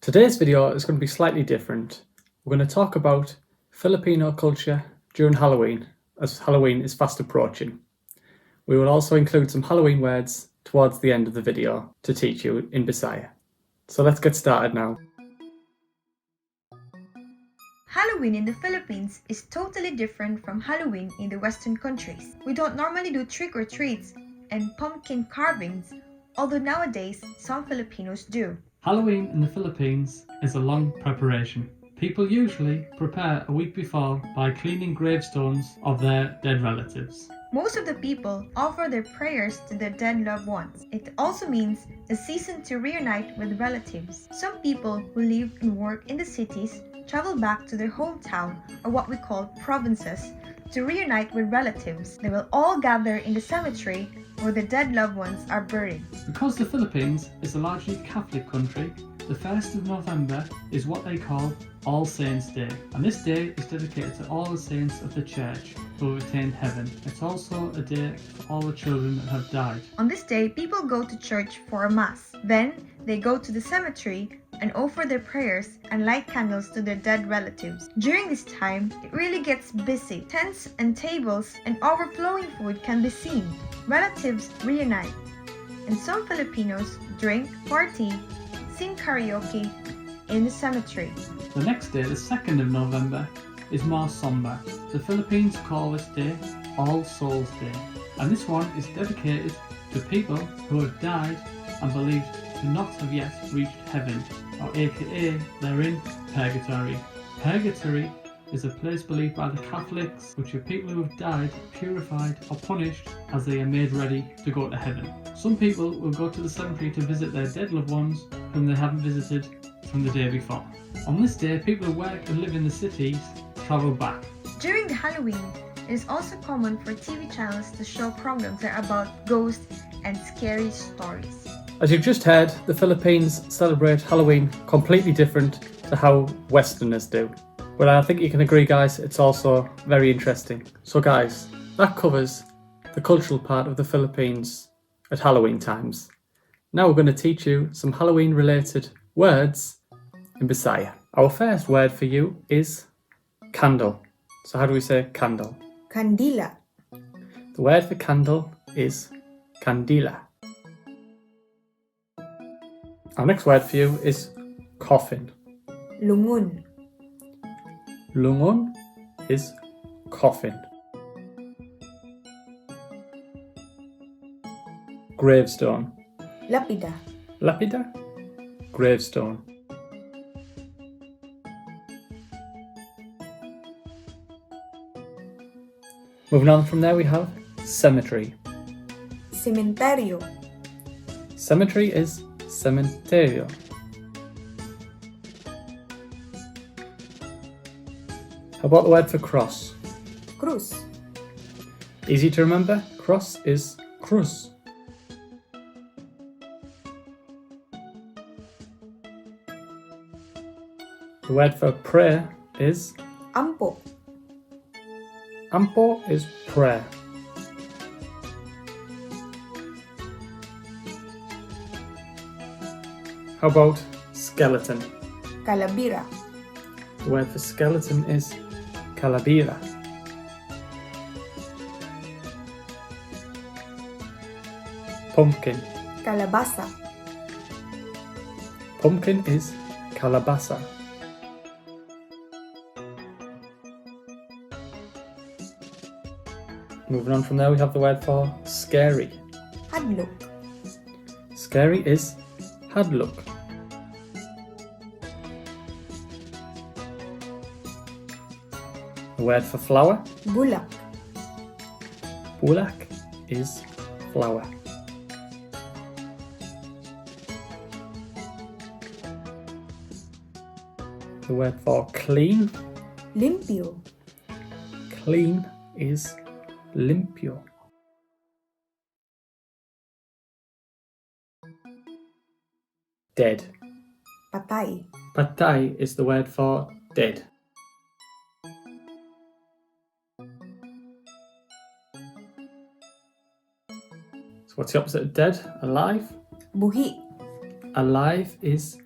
Today's video is going to be slightly different. We're going to talk about Filipino culture during Halloween, as Halloween is fast approaching. We will also include some Halloween words towards the end of the video to teach you in Bisaya. So let's get started now. Halloween in the Philippines is totally different from Halloween in the Western countries. We don't normally do trick-or-treats and pumpkin carvings, although nowadays some Filipinos do. Halloween in the Philippines is a long preparation. People usually prepare a week before by cleaning gravestones of their dead relatives. Most of the people offer their prayers to their dead loved ones. It also means a season to reunite with relatives. Some people who live and work in the cities travel back to their hometown, or what we call provinces, to reunite with relatives. They will all gather in the cemetery where the dead loved ones are buried. Because the Philippines is a largely Catholic country, the 1st of November is what they call All Saints' Day, and this day is dedicated to all the saints of the church who have attained heaven. It's also a day for all the children that have died. On this day, people go to church for a mass. Then, they go to the cemetery and offer their prayers and light candles to their dead relatives. During this time, it really gets busy. Tents and tables and overflowing food can be seen. Relatives reunite, and some Filipinos drink, party, sing karaoke in the cemetery. The next day, the 2nd of November, is more somber. The Philippines call this day All Souls Day, and this one is dedicated to people who have died and believed to not have yet reached heaven, or aka they're in purgatory. Purgatory is a place believed by the Catholics which are people who have died, purified or punished as they are made ready to go to heaven. Some people will go to the cemetery to visit their dead loved ones whom they haven't visited from the day before. On this day, people who work and live in the cities travel back. During the Halloween, it is also common for TV channels to show programs that are about ghosts and scary stories. As you've just heard, the Philippines celebrate Halloween completely different to how Westerners do. But I think you can agree, guys, it's also very interesting. So guys, that covers the cultural part of the Philippines at Halloween times. Now we're going to teach you some Halloween related words in Bisaya. Our first word for you is candle. So how do we say candle? Kandila. The word for candle is kandila. Our next word for you is coffin. Lungon. Lungon is coffin. Gravestone. Lapida. Lapida, gravestone. Moving on from there, we have cemetery. Sementeryo. Cemetery is sementeryo. How about the word for cross? Krus. Easy to remember, cross is krus. The word for prayer is Ampo. ampo is prayer. How about skeleton? Calabira. The word for skeleton is kalabasa. Pumpkin. Kalabasa. Pumpkin is kalabasa. Moving on from there, we have the word for scary. Hadlok. Scary is hadlok. The word for flower? Bulak. Bulak is flower. The word for clean? Limpyo. Clean is limpyo. Dead. Patay. Patay is the word for dead. So what's the opposite of dead? Alive? Buhi. Alive is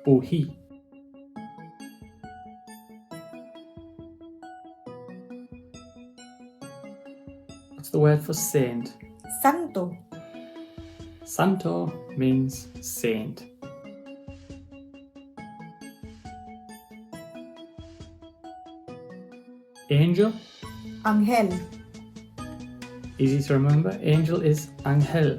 buhi. the word for saint? Santo. Santo means saint. Angel, Anghel. easy to remember. Angel is anghel.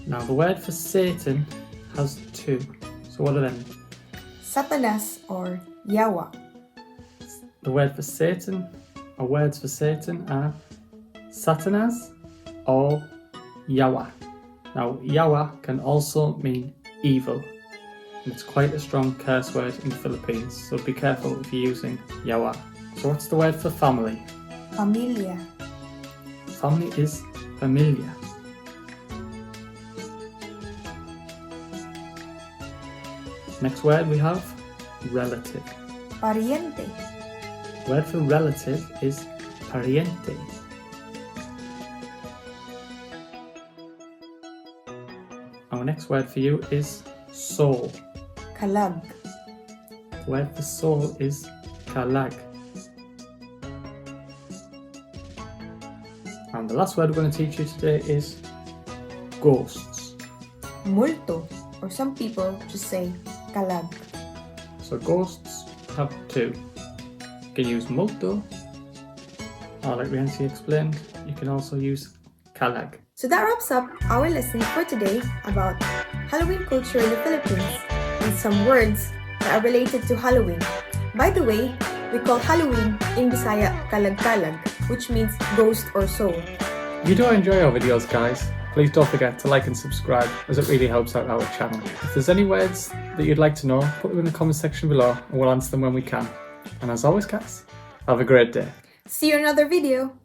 Now the word for Satan has two. So what are them? Satanas or Yawa. The word for Satan, or words for Satan, are Satanas or Yawa. Now Yawa can also mean evil. And it's quite a strong curse word in the Philippines, so be careful if you're using Yawa. So what's the word for family? Pamilya. Family is pamilya. Next word we have relative. Paryente. Word for relative is paryente. Our next word for you is soul. Kalag. Word for soul is kalag. And the last word we're going to teach you today is ghosts. Multo. Or some people just say kalag. So ghosts have two. You can use multo, or like Reancy explained, you can also use kalag. So that wraps up our lesson for today about Halloween culture in the Philippines and some words that are related to Halloween. By the way, we call Halloween in Bisaya Kalag-kalag, which means ghost or soul. If you do enjoy our videos, guys, please don't forget to like and subscribe, as it really helps out our channel. If there's any words that you'd like to know, put them in the comment section below and we'll answer them when we can. And as always, guys, have a great day. See you in another video.